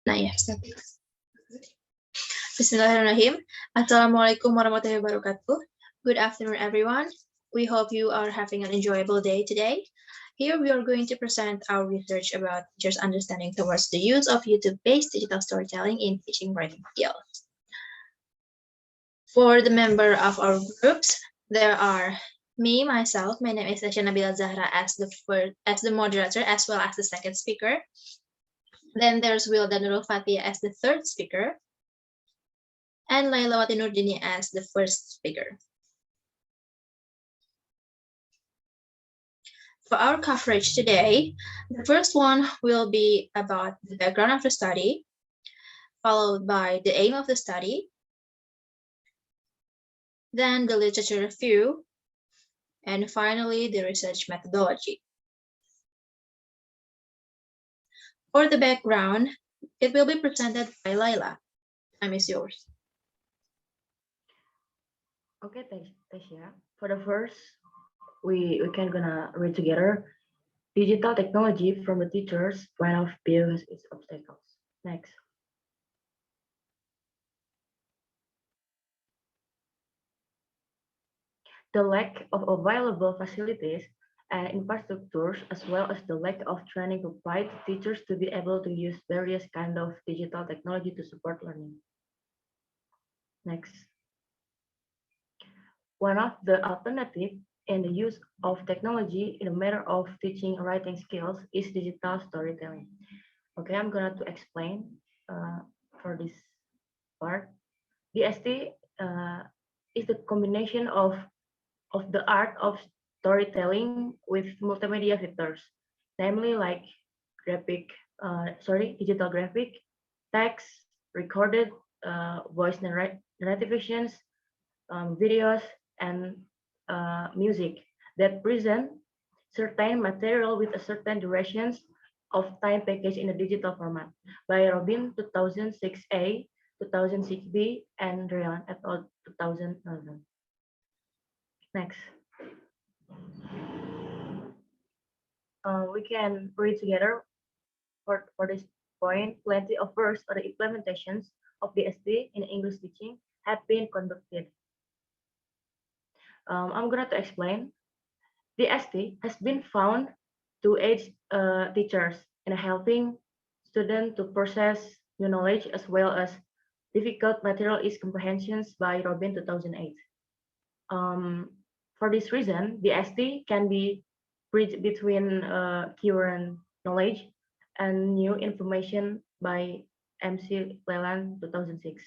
Nah ya, Bismillahirrahmanirrahim. Assalamualaikum warahmatullahi wabarakatuh. Good afternoon, everyone. We hope you are having an enjoyable day today. Here we are going to present our research about teachers' understanding towards the use of YouTube-based digital storytelling in teaching writing skills. For the member of our groups, there are me, myself. My name is Asha Nabila Zahra as the moderator, as well as the second speaker. Then there's Wilda Nurul Fatia as the third speaker, and Laila Wati Nurdini as the first speaker. For our coverage today, the first one will be about the background of the study, followed by the aim of the study, then the literature review, and finally the research methodology. For the background, it will be presented by Laila. Time is yours. Okay, Tasha. For the first, we can gonna read together. Digital technology from the teacher's point of view has its obstacles. Next. The lack of available facilities and infrastructures, as well as the lack of training provides teachers to be able to use various kinds of digital technology to support learning. Next. One of the alternatives in the use of technology in a matter of teaching writing skills is digital storytelling. Okay, I'm going to explain for this part. DST is the combination of the art of storytelling with multimedia features, namely like digital graphic, text, recorded, voice narrations, videos, and music that present certain material with a certain durations of time package in a digital format by Robin 2006A, 2006B, and Rion et al. 2011. Next. We can read together for this point. Plenty of works or the implementations of DST in English teaching have been conducted. I'm going to explain. DST has been found to aid teachers in helping students to process new knowledge as well as difficult material is comprehensions by Robin 2008. For this reason, DST can be bridged between current knowledge and new information by MC Leland 2006.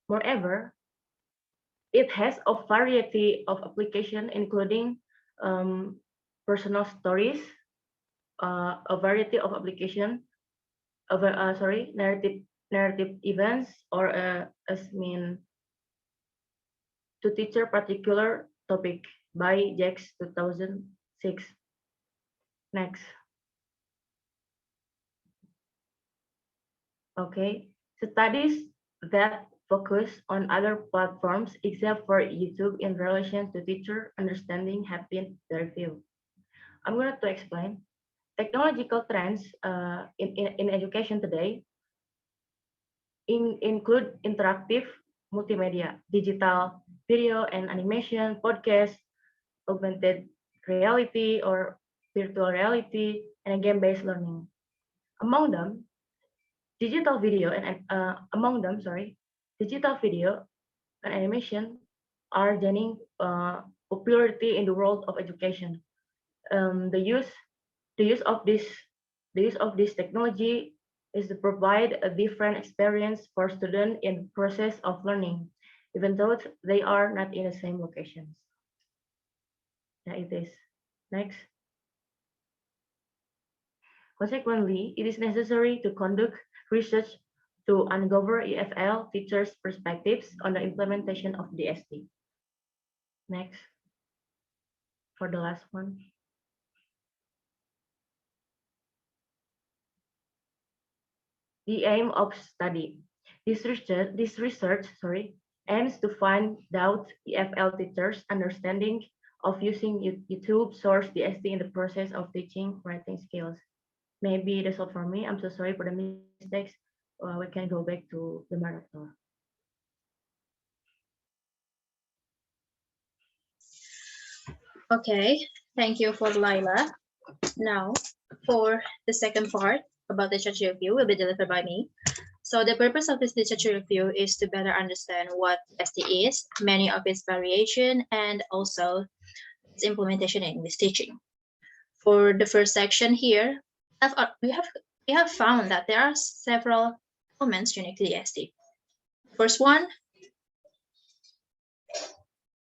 Moreover, it has a variety of application, including personal stories, a variety of application, of narrative events, or as mean to teach a particular topic by Jacks 2006. Next. Okay, studies that focus on other platforms except for YouTube in relation to teacher understanding have been very few. I'm going to explain. Technological trends in education today include interactive multimedia, digital video and animation, podcast, augmented reality or virtual reality, and game-based learning. Among them, digital video and digital video and animation are gaining popularity in the world of education. The use of this technology is to provide a different experience for students in the process of learning, even though they are not in the same locations. Yeah, it is. Next. Consequently, it is necessary to conduct research to uncover EFL teachers' perspectives on the implementation of DST. Next. For the last one. The aim of study. This research aims to find out EFL teachers' understanding of using YouTube source DST in the process of teaching writing skills. Maybe that's all for me. I'm so sorry for the mistakes. we can go back to the moderator. Okay, thank you for Laila. Now, for the second part about the literature review will be delivered by me. So the purpose of this literature review is to better understand what DST is, many of its variation, and also its implementation in English teaching. For the first section here, we have found that there are several elements unique to DST. First one,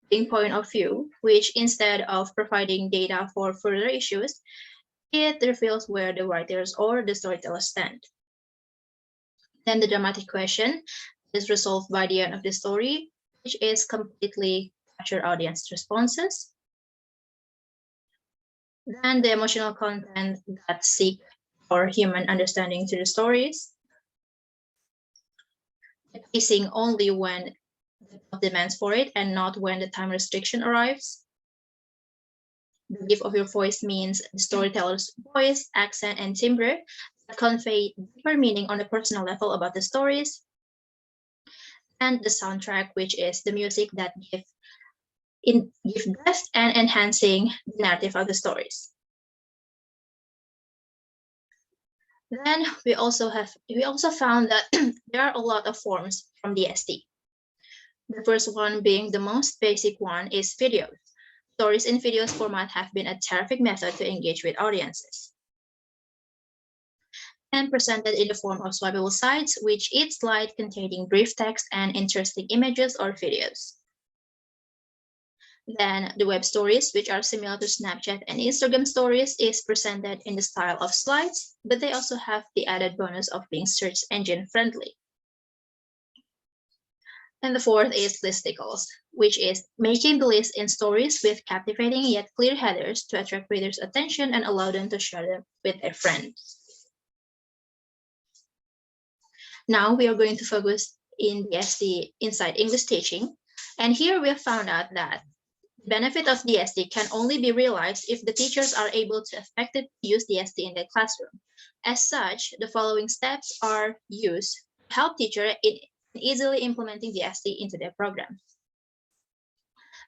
being point of view, which instead of providing data for further issues, it reveals where the writers or the storytellers stand. Then the dramatic question is resolved by the end of the story, which is completely capture audience responses. Then the emotional content that seek for human understanding to the stories. The pacing only when the plot demands for it and not when the time restriction arrives. The gift of your voice means the storyteller's voice, accent, and timbre that convey deeper meaning on a personal level about the stories. And the soundtrack, which is the music that give depth and enhancing the narrative of the stories. Then we also found that there are a lot of forms from DST. The first one being the most basic one is videos. Stories in videos format have been a terrific method to engage with audiences. And presented in the form of swipeable sites, which each slide containing brief text and interesting images or videos. Then the web stories, which are similar to Snapchat and Instagram stories, is presented in the style of slides, but they also have the added bonus of being search engine friendly. And the fourth is listicles, which is making the list in stories with captivating yet clear headers to attract readers' attention and allow them to share them with their friends. Now we are going to focus in DST inside English teaching. And here we have found out that the benefit of DST can only be realized if the teachers are able to effectively use DST in their classroom. As such, the following steps are used to help teachers in easily implementing DST into their program.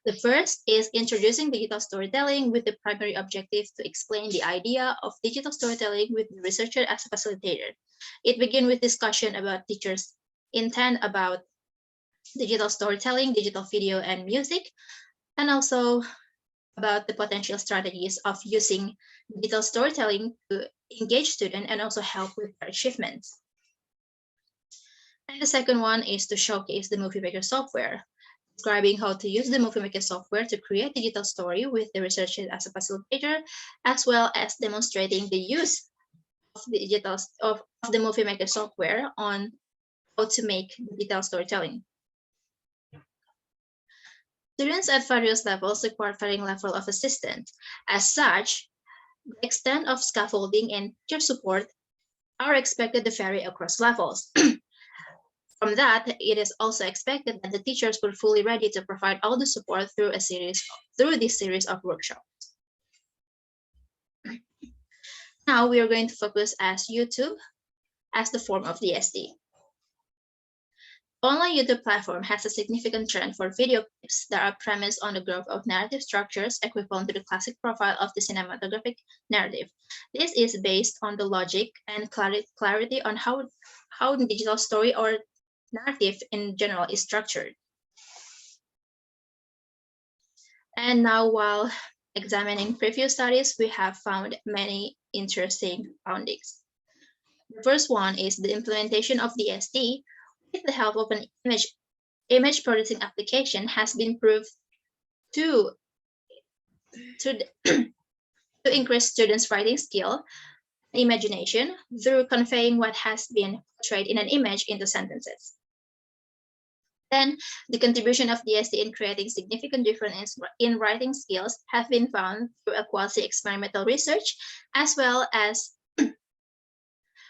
The first is introducing digital storytelling with the primary objective to explain the idea of digital storytelling with the researcher as a facilitator. It begins with discussion about teachers' intent about digital storytelling, digital video and music, and also about the potential strategies of using digital storytelling to engage students and also help with their achievements. And the second one is to showcase the Movie Maker software, describing how to use the Movie Maker software to create digital story with the researcher as a facilitator, as well as demonstrating the use of the Movie Maker software on how to make digital storytelling. Students at various levels require varying level of assistance. As such, the extent of scaffolding and teacher support are expected to vary across levels. From that, it is also expected that the teachers were fully ready to provide all the support through this series of workshops. Now we are going to focus as YouTube as the form of DST. Online YouTube platform has a significant trend for video clips that are premised on the growth of narrative structures equivalent to the classic profile of the cinematographic narrative. This is based on the logic and clarity on how the digital story or narrative in general is structured. And now, while examining previous studies, we have found many interesting findings. The first one is the implementation of DST with the help of an image producing application has been proved to increase students' writing skill and imagination through conveying what has been portrayed in an image into sentences. Then, the contribution of DST in creating significant difference in writing skills have been found through a quasi-experimental research, as well as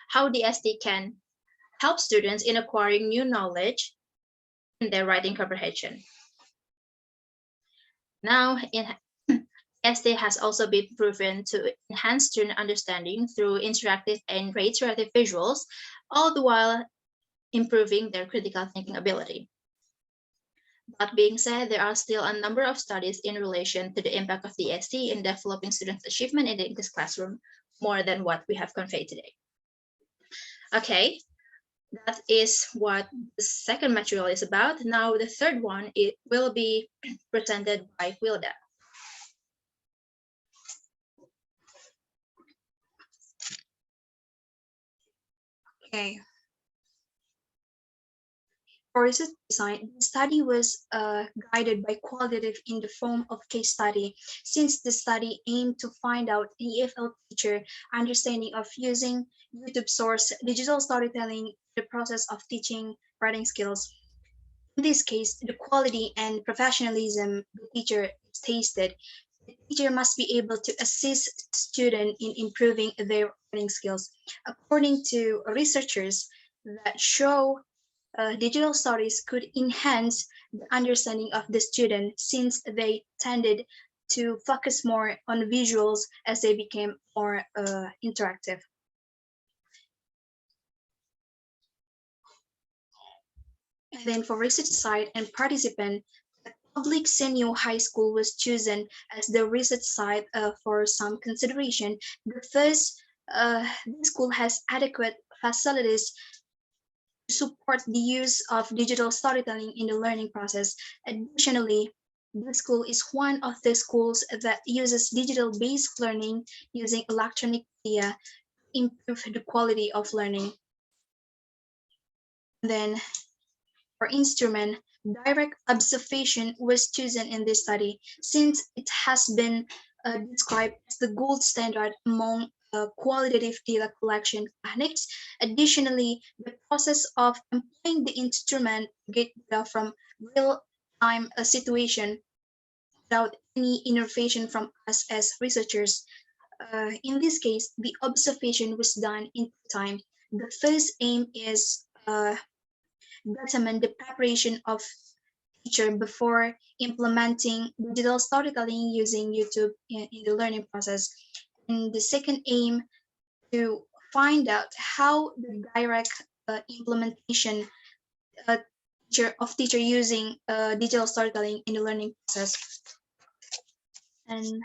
how DST can help students in acquiring new knowledge in their writing comprehension. Now, DST has also been proven to enhance student understanding through interactive and reiterative visuals, all the while improving their critical thinking ability. That being said, there are still a number of studies in relation to the impact of DST in developing students' achievement in the English classroom, more than what we have conveyed today. Okay, that is what the second material is about. Now the third one, it will be presented by Wilda. Okay. For research design, the study was guided by qualitative in the form of case study, since the study aimed to find out EFL teacher understanding of using YouTube source digital storytelling, the process of teaching writing skills. In this case, the quality and professionalism the teacher is tasted. The teacher must be able to assist student in improving their writing skills. According to researchers that show digital stories could enhance the understanding of the student since they tended to focus more on visuals as they became more interactive. And then for research site and participant, the public senior high school was chosen as the research site for some consideration. The first, this school has adequate facilities support the use of digital storytelling in the learning process. Additionally, this school is one of the schools that uses digital-based learning using electronic media to improve the quality of learning. Then, for instrument, direct observation was chosen in this study since it has been described as the gold standard among qualitative data collection techniques. Additionally, the process of employing the instrument to get data from real-time situation without any intervention from us as researchers. In this case, the observation was done in time. The first aim is determine the preparation of teacher before implementing digital storytelling using YouTube in the learning process. And the second aim to find out how the direct implementation teacher using digital storytelling in the learning process. And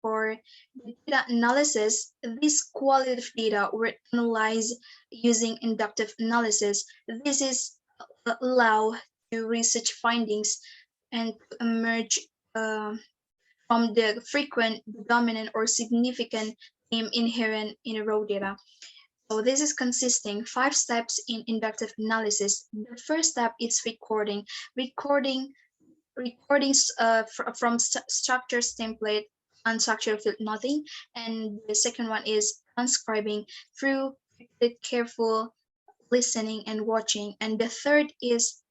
for the data analysis, these qualitative data were analyzed using inductive analysis. This is allow to research findings and to emerge from the frequent, dominant, or significant theme inherent in raw data. So this is consisting 5 steps in inductive analysis. The first step is recordings from structures template, unstructured field nothing, and the second one is transcribing through careful listening and watching, and the third is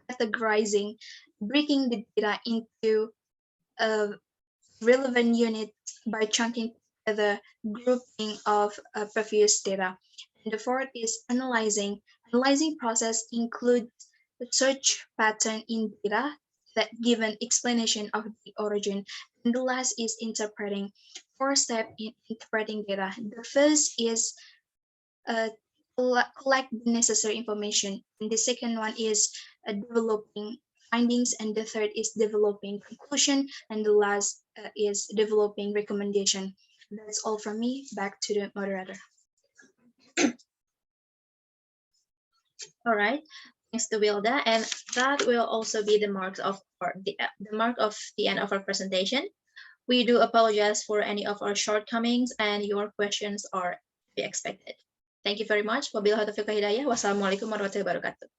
categorizing, breaking the data into relevant units by chunking together grouping of previous data. And the fourth is analyzing. Analyzing process includes the search pattern in data that give an explanation of the origin. And the last is interpreting. 4 steps in interpreting data. The first is collect the necessary information. And the second one is developing findings, and the third is developing conclusion, and the last is developing recommendation. That's all from me. Back to the moderator. All right, thanks to Wilda, and that will also be the mark of the end of our presentation. We do apologize for any of our shortcomings, and your questions are to be expected. Thank you very much. Wabillahi taufiq wal hidayah. Wassalamualaikum warahmatullahi wabarakatuh.